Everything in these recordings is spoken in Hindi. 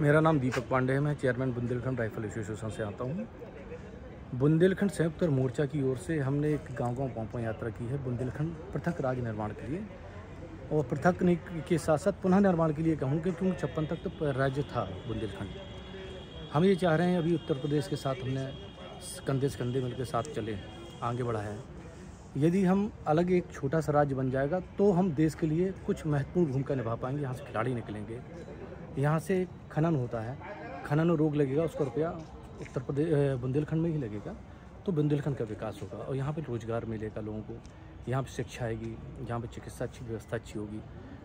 मेरा नाम दीपक पांडे है। मैं चेयरमैन बुंदेलखंड राइफल एसोसिएशन से आता हूँ। बुंदेलखंड संयुक्त मोर्चा की ओर से हमने एक गांव-गांव पांव यात्रा की है बुंदेलखंड पृथक राज्य निर्माण के लिए, और पृथक के साथ साथ पुनः निर्माण के लिए कहूँगा, क्योंकि 56 तक तो राज्य था बुंदेलखंड। हम ये चाह रहे हैं, अभी उत्तर प्रदेश के साथ हमने कंधे से कंधे मिलकर साथ चले, आगे बढ़ा है। यदि हम अलग एक छोटा सा राज्य बन जाएगा तो हम देश के लिए कुछ महत्वपूर्ण भूमिका निभा पाएंगे। यहाँ से खिलाड़ी निकलेंगे, यहाँ से खनन होता है, खनन में रोक लगेगा, उसका रुपया उत्तर प्रदेश बुंदेलखंड में ही लगेगा, तो बुंदेलखंड का विकास होगा और यहाँ पे रोज़गार मिलेगा लोगों को, यहाँ पे शिक्षा आएगी, यहाँ पे चिकित्सा अच्छी व्यवस्था अच्छी होगी,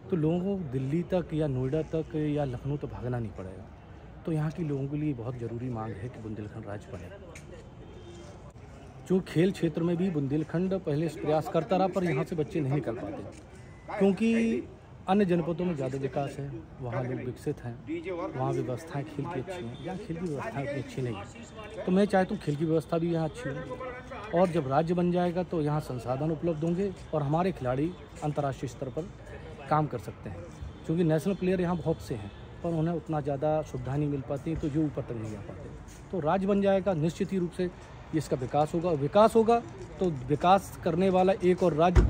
तो लोगों को दिल्ली तक या नोएडा तक या लखनऊ तक भागना नहीं पड़ेगा। तो यहाँ के लोगों के लिए बहुत ज़रूरी मांग है कि बुंदेलखंड राज्य बने। जो खेल क्षेत्र में भी बुंदेलखंड पहले इस प्रयास करता रहा, पर यहाँ से बच्चे नहीं निकल पाते, क्योंकि अन्य जनपदों में ज़्यादा विकास है, वहाँ लोग विकसित हैं, वहाँ व्यवस्थाएं खेल की अच्छी हैं, यहाँ खेल की व्यवस्थाएं उतनी अच्छी नहीं है। तो मैं चाहता हूँ खेल की व्यवस्था भी यहाँ अच्छी हो, और जब राज्य बन जाएगा तो यहाँ संसाधन उपलब्ध होंगे और हमारे खिलाड़ी अंतर्राष्ट्रीय स्तर पर काम कर सकते हैं, क्योंकि नेशनल प्लेयर यहाँ बहुत से हैं, पर उन्हें उतना ज़्यादा सुविधा नहीं मिल पाती, तो जो ऊपर तक नहीं आ पाते। तो राज्य बन जाएगा, निश्चित ही रूप से इसका विकास होगा। विकास होगा तो विकास करने वाला एक और राज्य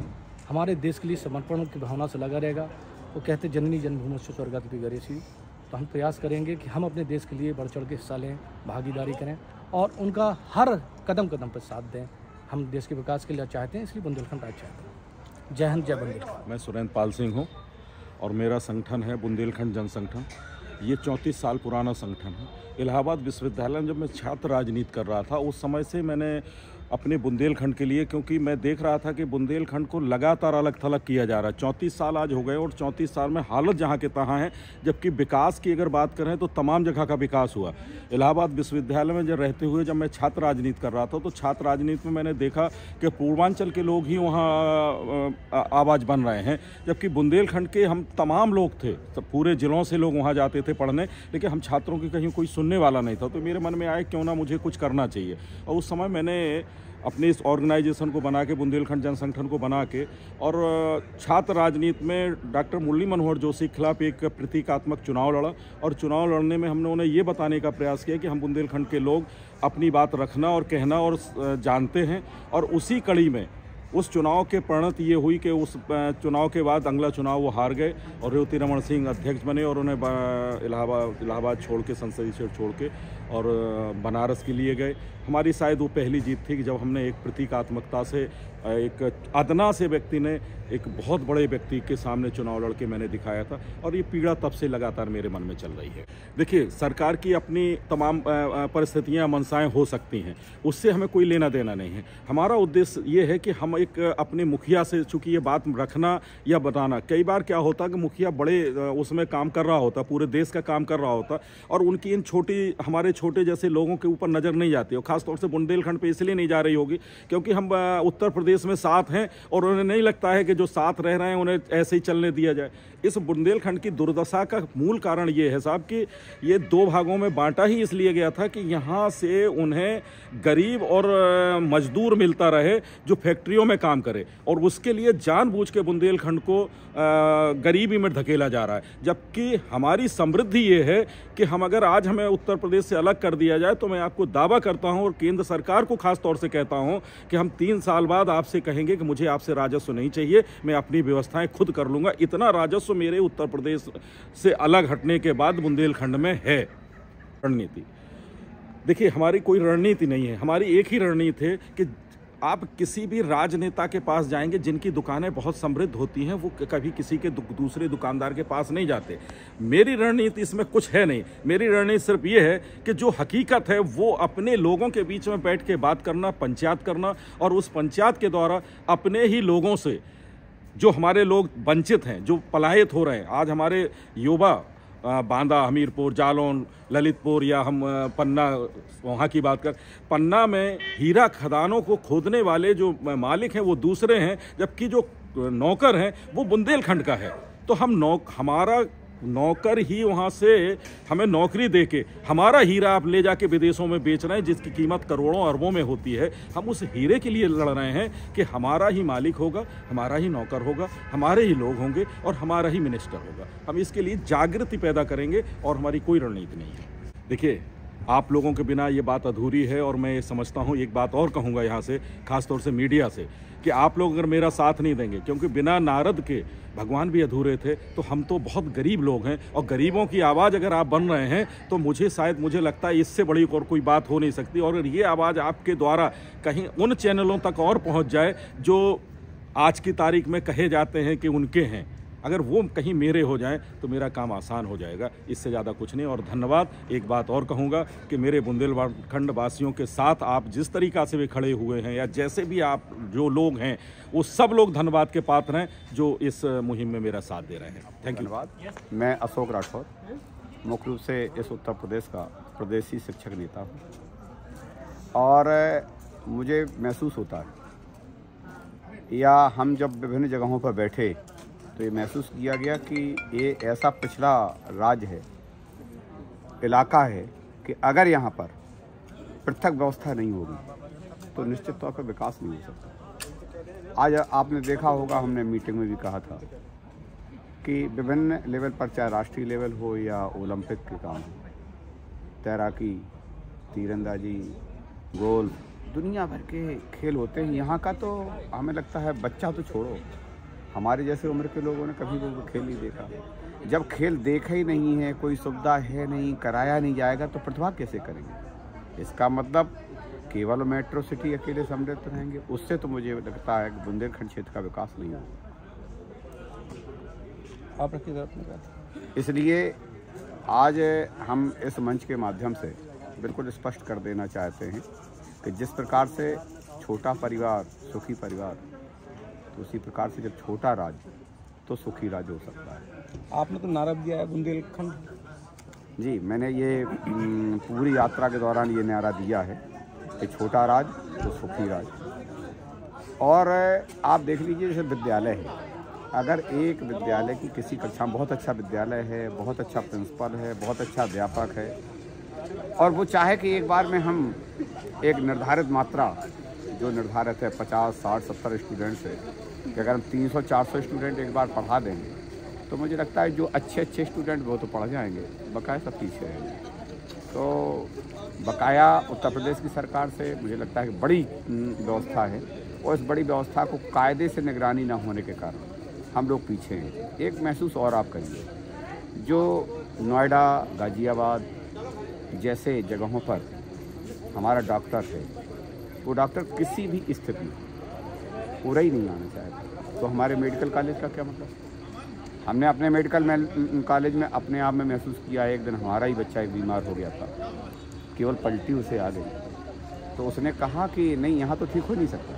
हमारे देश के लिए समर्पण की भावना से लगा रहेगा। वो कहते जननी जन्मभूमिश्च स्वर्गादपि गरीयसी। तो हम प्रयास करेंगे कि हम अपने देश के लिए बढ़ चढ़ के हिस्सा लें, भागीदारी करें और उनका हर कदम कदम पर साथ दें। हम देश के विकास के लिए चाहते हैं, इसलिए बुंदेलखंड राज्य चाहते हैं। जय हिंद, जय बुंदेलखंड। मैं सुरेंद्र पाल सिंह हूँ और मेरा संगठन है बुंदेलखंड जन संगठन। ये 34 साल पुराना संगठन है। इलाहाबाद विश्वविद्यालय में जब मैं छात्र राजनीति कर रहा था, उस समय से मैंने अपने बुंदेलखंड के लिए, क्योंकि मैं देख रहा था कि बुंदेलखंड को लगातार अलग थलग किया जा रहा है। 34 साल आज हो गए और 34 साल में हालत जहाँ के तहाँ है, जबकि विकास की अगर बात करें तो तमाम जगह का विकास हुआ। इलाहाबाद विश्वविद्यालय में जब रहते हुए जब मैं छात्र राजनीति कर रहा था, तो छात्र राजनीति में मैंने देखा कि पूर्वांचल के लोग ही वहाँ आवाज़ बन रहे हैं, जबकि बुंदेलखंड के हम तमाम लोग थे, तो पूरे ज़िलों से लोग वहाँ जाते थे पढ़ने, लेकिन हम छात्रों की कहीं कोई सुनने वाला नहीं था। तो मेरे मन में आया क्यों ना मुझे कुछ करना चाहिए, और उस समय मैंने अपने इस ऑर्गेनाइजेशन को बना के, बुंदेलखंड जन संगठन को बना के, और छात्र राजनीति में डॉक्टर मुरली मनोहर जोशी के खिलाफ एक प्रतीकात्मक चुनाव लड़ा, और चुनाव लड़ने में हमने उन्हें ये बताने का प्रयास किया कि हम बुंदेलखंड के लोग अपनी बात रखना और कहना और जानते हैं। और उसी कड़ी में उस चुनाव के परिणत ये हुई कि उस चुनाव के बाद अगला चुनाव वो हार गए और रेवती रमन सिंह अध्यक्ष बने, और उन्हें इलाहाबाद छोड़ के, संसदीय सीट छोड़ के और बनारस के लिए गए। हमारी शायद वो पहली जीत थी कि जब हमने एक प्रतीकात्मकता से एक अदना से व्यक्ति ने एक बहुत बड़े व्यक्ति के सामने चुनाव लड़के मैंने दिखाया था, और ये पीड़ा तब से लगातार मेरे मन में चल रही है। देखिए, सरकार की अपनी तमाम परिस्थितियां, मनसाएं हो सकती हैं, उससे हमें कोई लेना देना नहीं है। हमारा उद्देश्य ये है कि हम एक अपने मुखिया से, चूँकि ये बात रखना या बताना, कई बार क्या होता कि मुखिया बड़े उसमें काम कर रहा होता, पूरे देश का काम कर रहा होता, और उनकी इन हमारे छोटे जैसे लोगों के ऊपर नज़र नहीं जाती, और ख़ासतौर से बुंदेलखंड पे इसलिए नहीं जा रही होगी क्योंकि हम उत्तर प्रदेश में साथ हैं, और उन्हें नहीं लगता है कि जो साथ रह रहे हैं उन्हें ऐसे ही चलने दिया जाए। इस बुंदेलखंड की दुर्दशा का मूल कारण ये है साहब कि ये दो भागों में बांटा ही इसलिए गया था कि यहाँ से उन्हें गरीब और मजदूर मिलता रहे जो फैक्ट्रियों में काम करे, और उसके लिए जानबूझ के बुंदेलखंड को गरीबी में धकेला जा रहा है। जबकि हमारी समृद्धि ये है कि हम अगर आज हमें उत्तर प्रदेश से अलग कर दिया जाए, तो मैं आपको दावा करता हूँ और केंद्र सरकार को खास तौर से कहता हूँ कि हम 3 साल बाद आपसे कहेंगे कि मुझे आपसे राजस्व नहीं चाहिए, मैं अपनी व्यवस्थाएं खुद कर लूँगा। इतना राजस्व मेरे उत्तर प्रदेश से अलग हटने के बाद बुंदेलखंड में है। रणनीति देखिए, हमारी कोई रणनीति नहीं है, हमारी एक ही रणनीति है कि आप किसी भी राजनेता के पास जाएंगे जिनकी दुकानें बहुत समृद्ध होती हैं, वो कभी किसी के दूसरे दुकानदार के पास नहीं जाते। मेरी रणनीति इसमें कुछ है नहीं। मेरी रणनीति सिर्फ ये है कि जो हकीकत है वो अपने लोगों के बीच में बैठ के बात करना, पंचायत करना, और उस पंचायत के द्वारा अपने ही लोगों से, जो हमारे लोग वंचित हैं, जो पलायित हो रहे हैं, आज हमारे युवा बांदा, हमीरपुर, जालौन, ललितपुर, या हम पन्ना वहाँ की बात कर, पन्ना में हीरा खदानों को खोदने वाले जो मालिक हैं वो दूसरे हैं, जबकि जो नौकर हैं वो बुंदेलखंड का है। तो हमारा नौकर ही वहाँ से हमें नौकरी देके हमारा हीरा आप ले जाके विदेशों में बेच रहे हैं, जिसकी कीमत करोड़ों अरबों में होती है। हम उस हीरे के लिए लड़ रहे हैं कि हमारा ही मालिक होगा, हमारा ही नौकर होगा, हमारे ही लोग होंगे और हमारा ही मिनिस्टर होगा। हम इसके लिए जागृति पैदा करेंगे और हमारी कोई रणनीति नहीं है। देखिए, आप लोगों के बिना ये बात अधूरी है और मैं ये समझता हूँ। एक बात और कहूँगा यहाँ से, खासतौर से मीडिया से, कि आप लोग अगर मेरा साथ नहीं देंगे, क्योंकि बिना नारद के भगवान भी अधूरे थे, तो हम तो बहुत गरीब लोग हैं और गरीबों की आवाज़ अगर आप बन रहे हैं तो मुझे लगता है इससे बड़ी और कोई बात हो नहीं सकती। और ये आवाज़ आपके द्वारा कहीं उन चैनलों तक और पहुँच जाए जो आज की तारीख में कहे जाते हैं कि उनके हैं, अगर वो कहीं मेरे हो जाएं तो मेरा काम आसान हो जाएगा। इससे ज़्यादा कुछ नहीं। और धन्यवाद। एक बात और कहूँगा कि मेरे बुंदेलखंड वासियों के साथ आप जिस तरीक़ा से भी खड़े हुए हैं, या जैसे भी आप जो लोग हैं, वो सब लोग धन्यवाद के पात्र हैं जो इस मुहिम में मेरा साथ दे रहे हैं। Thank you. धन्यवाद। मैं अशोक राठौर, मुख्य रूप से इस उत्तर प्रदेश का प्रदेशी शिक्षक नेता हूँ, और मुझे महसूस होता है, या हम जब विभिन्न जगहों पर बैठे तो ये महसूस किया गया कि ये ऐसा पिछड़ा राज्य है, इलाका है, कि अगर यहाँ पर पृथक व्यवस्था नहीं होगी तो निश्चित तौर पर विकास नहीं हो सकता। आज आपने देखा होगा, हमने मीटिंग में भी कहा था कि विभिन्न लेवल पर, चाहे राष्ट्रीय लेवल हो या ओलंपिक के काम हो, तैराकी, तीरंदाजी, गोल्फ, दुनिया भर के खेल होते हैं। यहाँ का तो हमें लगता है बच्चा तो छोड़ो, हमारे जैसे उम्र के लोगों ने कभी वो खेल नहीं देखा। जब खेल देखा ही नहीं है, कोई सुविधा है नहीं, कराया नहीं जाएगा, तो प्रतिभा कैसे करेंगे? इसका मतलब केवल मेट्रो सिटी अकेले समृद्ध रहेंगे, उससे तो मुझे लगता है कि बुंदेलखंड क्षेत्र का विकास नहीं होगा। आप रखिए तरफ। इसलिए आज हम इस मंच के माध्यम से बिल्कुल स्पष्ट कर देना चाहते हैं कि जिस प्रकार से छोटा परिवार सुखी परिवार, तो उसी प्रकार से जब छोटा राज्य तो सुखी राज्य हो सकता है। आपने तो नारा दिया है बुंदेलखंड। जी, मैंने ये पूरी यात्रा के दौरान ये नारा दिया है कि छोटा राज्य तो सुखी राज्य। और आप देख लीजिए, जैसे विद्यालय है, अगर एक विद्यालय की किसी कक्षा में, बहुत अच्छा विद्यालय है, बहुत अच्छा प्रिंसिपल है, बहुत अच्छा अध्यापक है, और वो चाहे कि एक बार में हम एक निर्धारित मात्रा जो निर्धारित है 50, 60, 70 स्टूडेंट्स है, कि अगर हम 300, 400 स्टूडेंट एक बार पढ़ा देंगे तो मुझे लगता है जो अच्छे स्टूडेंट वो तो पढ़ जाएंगे, बकाया सब पीछे रहेंगे। तो बकाया उत्तर प्रदेश की सरकार से मुझे लगता है कि बड़ी व्यवस्था है, और इस बड़ी व्यवस्था को कायदे से निगरानी न होने के कारण हम लोग पीछे हैं। एक महसूस और आप करिए, जो नोएडा, गाजियाबाद जैसे जगहों पर हमारा डॉक्टर है, वो डॉक्टर किसी भी स्थिति में पूरा ही नहीं आना चाहता, तो हमारे मेडिकल कॉलेज का क्या मतलब? हमने अपने मेडिकल कॉलेज में अपने आप में महसूस किया, एक दिन हमारा ही बच्चा एक बीमार हो गया था, केवल पलटी उसे आ गई, तो उसने कहा कि नहीं, यहाँ तो ठीक हो नहीं सकता,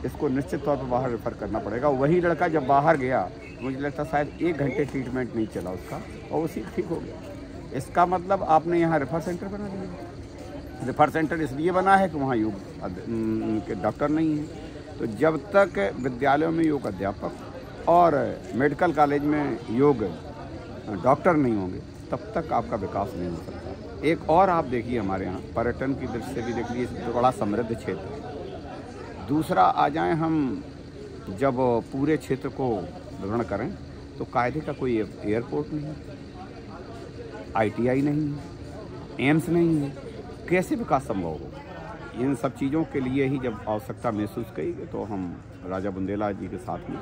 इसको निश्चित तौर पर बाहर रेफ़र करना पड़ेगा। वही लड़का जब बाहर गया, मुझे लगता शायद 1 घंटे ट्रीटमेंट नहीं चला उसका, और उसी ठीक हो गया। इसका मतलब आपने यहाँ रेफ़र सेंटर बना दिया। रेफ़र सेंटर इसलिए बना है कि वहाँ योग के डॉक्टर नहीं है। तो जब तक विद्यालयों में योग अध्यापक और मेडिकल कॉलेज में योग डॉक्टर नहीं होंगे, तब तक आपका विकास नहीं हो सकता। एक और आप देखिए, हमारे यहाँ पर्यटन की दृष्टि से भी देख लीजिए, बड़ा समृद्ध क्षेत्र है। दूसरा, आ जाए हम जब पूरे क्षेत्र को विवरण करें तो कायदे का कोई एयरपोर्ट नहीं है, ITI नहीं है, एम्स नहीं है, कैसे विकास संभव हो? इन सब चीज़ों के लिए ही जब आवश्यकता महसूस की तो हम राजा बुंदेला जी के साथ में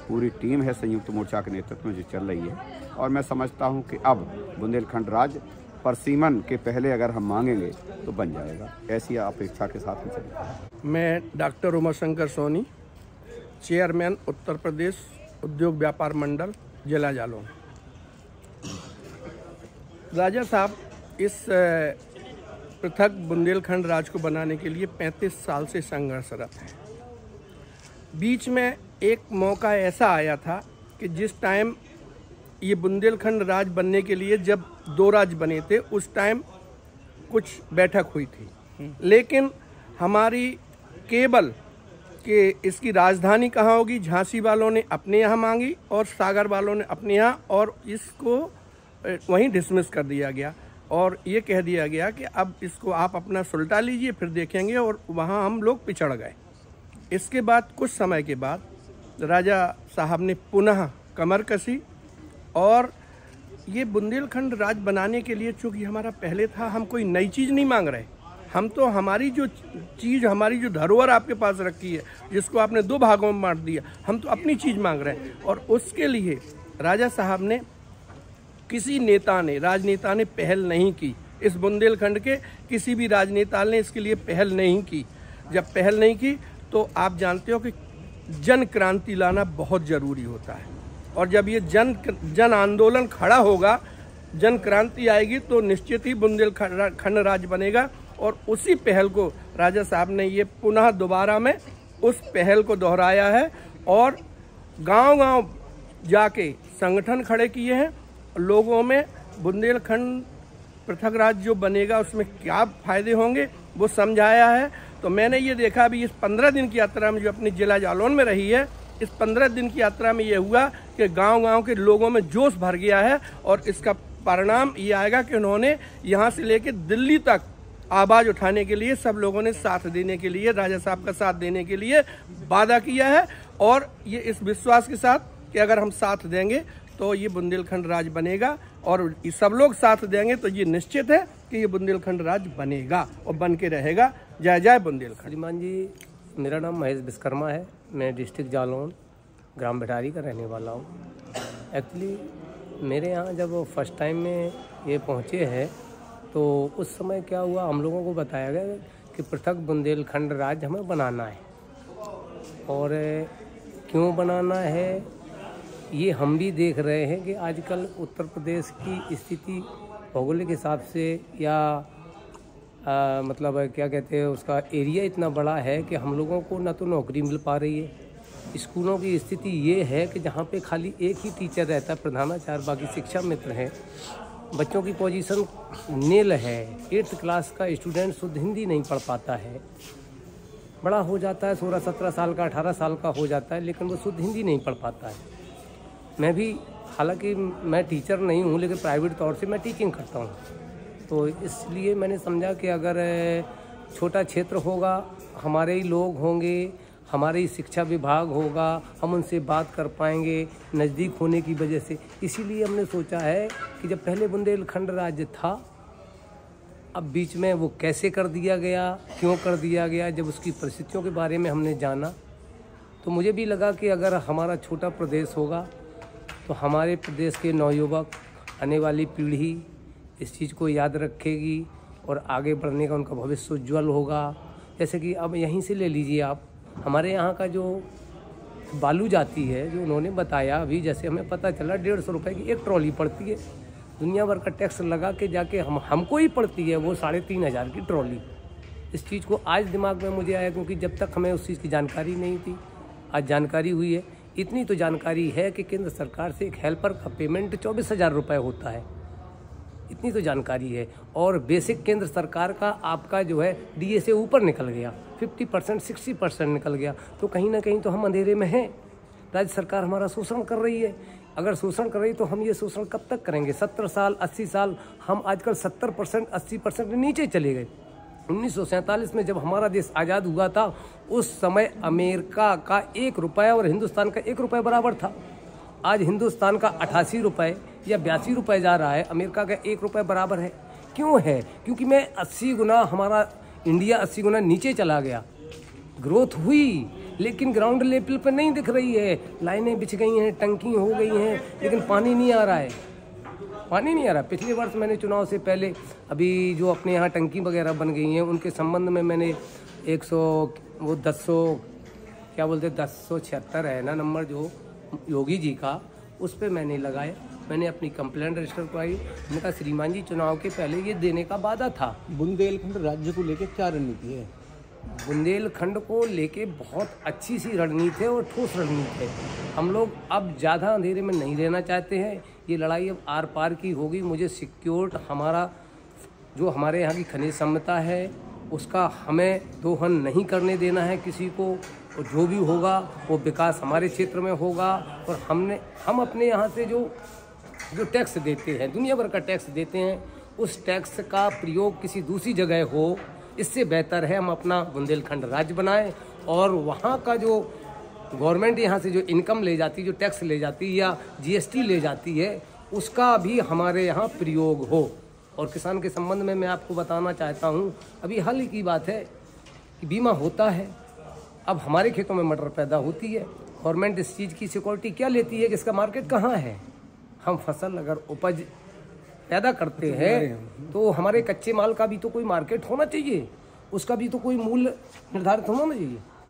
पूरी टीम है संयुक्त मोर्चा के नेतृत्व में जो चल रही है, और मैं समझता हूं कि अब बुंदेलखंड राज्य परसीमन के पहले अगर हम मांगेंगे तो बन जाएगा, ऐसी अपेक्षा के साथ में चलेगा। मैं डॉक्टर उमाशंकर सोनी, चेयरमैन उत्तर प्रदेश उद्योग व्यापार मंडल, जिला जालौन। राजा साहब, इस पृथक बुंदेलखंड राज्य को बनाने के लिए 35 साल से संघर्षरत हैं। बीच में एक मौका ऐसा आया था कि जिस टाइम ये बुंदेलखंड राज्य बनने के लिए जब 2 राज्य बने थे, उस टाइम कुछ बैठक हुई थी, लेकिन हमारी केवल कि इसकी राजधानी कहाँ होगी, झांसी वालों ने अपने यहाँ मांगी और सागर वालों ने अपने यहाँ, और इसको वहीं डिसमिस कर दिया गया और ये कह दिया गया कि अब इसको आप अपना सुलटा लीजिए, फिर देखेंगे, और वहाँ हम लोग पिछड़ गए। इसके बाद कुछ समय के बाद राजा साहब ने पुनः कमर कसी और ये बुंदेलखंड राज बनाने के लिए, चूँकि हमारा पहले था, हम कोई नई चीज़ नहीं मांग रहे, हम तो हमारी जो चीज़, हमारी जो धरोहर आपके पास रखी है, जिसको आपने 2 भागों में बांट दिया, हम तो अपनी चीज़ मांग रहे हैं। और उसके लिए राजा साहब ने, किसी नेता ने, राजनेता ने पहल नहीं की। इस बुंदेलखंड के किसी भी राजनेता ने इसके लिए पहल नहीं की। जब पहल नहीं की तो आप जानते हो कि जन क्रांति लाना बहुत ज़रूरी होता है, और जब ये जन आंदोलन खड़ा होगा, जन क्रांति आएगी, तो निश्चित ही बुंदेलखंड राज बनेगा। और उसी पहल को राजा साहब ने ये पुनः दोबारा में उस पहल को दोहराया है और गांव-गांव जाके संगठन खड़े किए हैं, लोगों में बुंदेलखंड पृथक राज्य जो बनेगा उसमें क्या फ़ायदे होंगे वो समझाया है। तो मैंने ये देखा भी इस 15 दिन की यात्रा में जो अपनी जिला जालौन में रही है, इस 15 दिन की यात्रा में ये हुआ कि गांव-गांव के लोगों में जोश भर गया है, और इसका परिणाम ये आएगा कि उन्होंने यहाँ से लेकर दिल्ली तक आवाज़ उठाने के लिए, सब लोगों ने साथ देने के लिए, राजा साहब का साथ देने के लिए वादा किया है। और ये इस विश्वास के साथ कि अगर हम साथ देंगे तो ये बुंदेलखंड राज बनेगा, और ये सब लोग साथ देंगे तो ये निश्चित है कि ये बुंदेलखंड राज बनेगा और बन के रहेगा। जय जय बुंदेलखंड। श्रीमान जी, मेरा नाम महेश विश्वकर्मा है, मैं डिस्ट्रिक्ट जालौन ग्राम भिटारी का रहने वाला हूँ। एक्चुअली मेरे यहाँ जब फर्स्ट टाइम में ये पहुँचे हैं तो उस समय क्या हुआ, हम लोगों को बताया गया कि पृथक बुंदेलखंड राज हमें बनाना है, और क्यों बनाना है ये हम भी देख रहे हैं कि आजकल उत्तर प्रदेश की स्थिति भौगोलिक हिसाब से या मतलब क्या कहते हैं, उसका एरिया इतना बड़ा है कि हम लोगों को ना तो नौकरी मिल पा रही है। स्कूलों की स्थिति ये है कि जहाँ पे खाली एक ही टीचर रहता है, प्रधानाचार्य, बाकी शिक्षा मित्र हैं। बच्चों की पोजीशन नील है। 8th क्लास का स्टूडेंट शुद्ध हिंदी नहीं पढ़ पाता है, बड़ा हो जाता है 16-17 साल का, 18 साल का हो जाता है, लेकिन वो शुद्ध हिंदी नहीं पढ़ पाता है। मैं भी, हालांकि मैं टीचर नहीं हूँ, लेकिन प्राइवेट तौर से मैं टीचिंग करता हूँ, तो इसलिए मैंने समझा कि अगर छोटा क्षेत्र होगा, हमारे ही लोग होंगे, हमारे ही शिक्षा विभाग होगा, हम उनसे बात कर पाएंगे नज़दीक होने की वजह से। इसीलिए हमने सोचा है कि जब पहले बुंदेलखंड राज्य था, अब बीच में वो कैसे कर दिया गया, क्यों कर दिया गया, जब उसकी परिस्थितियों के बारे में हमने जाना तो मुझे भी लगा कि अगर हमारा छोटा प्रदेश होगा तो हमारे प्रदेश के नवयुवक, आने वाली पीढ़ी इस चीज़ को याद रखेगी और आगे बढ़ने का उनका भविष्य उज्ज्वल होगा। जैसे कि अब यहीं से ले लीजिए आप, हमारे यहाँ का जो बालू जाती है, जो उन्होंने बताया अभी, जैसे हमें पता चला 150 रुपये की एक ट्रॉली पड़ती है, दुनिया भर का टैक्स लगा के जाके हमको ही पड़ती है वो 3500 की ट्रॉली। इस चीज़ को आज दिमाग में मुझे आया, क्योंकि जब तक हमें उस चीज़ की जानकारी नहीं थी, आज जानकारी हुई है। इतनी तो जानकारी है कि केंद्र सरकार से एक हेल्पर का पेमेंट 24,000 रुपये होता है, इतनी तो जानकारी है। और बेसिक केंद्र सरकार का आपका जो है डीए से ऊपर निकल गया, 50% 60% निकल गया, तो कहीं ना कहीं तो हम अंधेरे में हैं। राज्य सरकार हमारा शोषण कर रही है। अगर शोषण कर रही तो हम ये शोषण कब तक करेंगे? 70 साल 80 साल, हम आजकल 70% 80% नीचे चले गए। 1947 में जब हमारा देश आज़ाद हुआ था, उस समय अमेरिका का 1 रुपया और हिंदुस्तान का 1 रुपया बराबर था। आज हिंदुस्तान का 88 रुपये या 82 रुपये जा रहा है, अमेरिका का 1 रुपया बराबर है। क्यों है? क्योंकि मैं 80 गुना, हमारा इंडिया 80 गुना नीचे चला गया। ग्रोथ हुई लेकिन ग्राउंड लेवल पर नहीं दिख रही है। लाइनें बिछ गई हैं, टंकी हो गई हैं, लेकिन पानी नहीं आ रहा है, पानी नहीं आ रहा। पिछले वर्ष मैंने चुनाव से पहले अभी जो अपने यहाँ टंकी वगैरह बन गई हैं, उनके संबंध में मैंने 1076 है ना नंबर, जो योगी जी का, उस पर मैंने लगाया। मैंने अपनी कंप्लेंट रजिस्टर कराई। मैंने कहा श्रीमान जी, चुनाव के पहले ये देने का वादा था। बुंदेलखंड राज्य को लेकर क्या रणनीति है? बुंदेलखंड को लेके बहुत अच्छी सी रणनीति है और ठोस रणनीति है। हम लोग अब ज़्यादा अंधेरे में नहीं रहना चाहते हैं। ये लड़ाई अब आर पार की होगी। मुझे सिक्योर, हमारा जो हमारे यहाँ की खनिज संपदा है उसका हमें दोहन नहीं करने देना है किसी को, और जो भी होगा वो विकास हमारे क्षेत्र में होगा। और हम अपने यहाँ से जो जो टैक्स देते हैं, दुनिया भर का टैक्स देते हैं, उस टैक्स का प्रयोग किसी दूसरी जगह हो, इससे बेहतर है हम अपना बुंदेलखंड राज्य बनाएं और वहाँ का जो गवर्नमेंट यहाँ से जो इनकम ले जाती है, जो टैक्स ले जाती है या जीएसटी ले जाती है, उसका भी हमारे यहाँ प्रयोग हो। और किसान के संबंध में मैं आपको बताना चाहता हूँ, अभी हाल ही की बात है कि बीमा होता है। अब हमारे खेतों में मटर पैदा होती है, गवर्नमेंट इस चीज़ की सिक्योरिटी क्या लेती है कि इसका मार्केट कहाँ है। हम फसल अगर उपज पैदा करते हैं तो हमारे कच्चे माल का भी तो कोई मार्केट होना चाहिए, उसका भी तो कोई मूल्य निर्धारित होना चाहिए।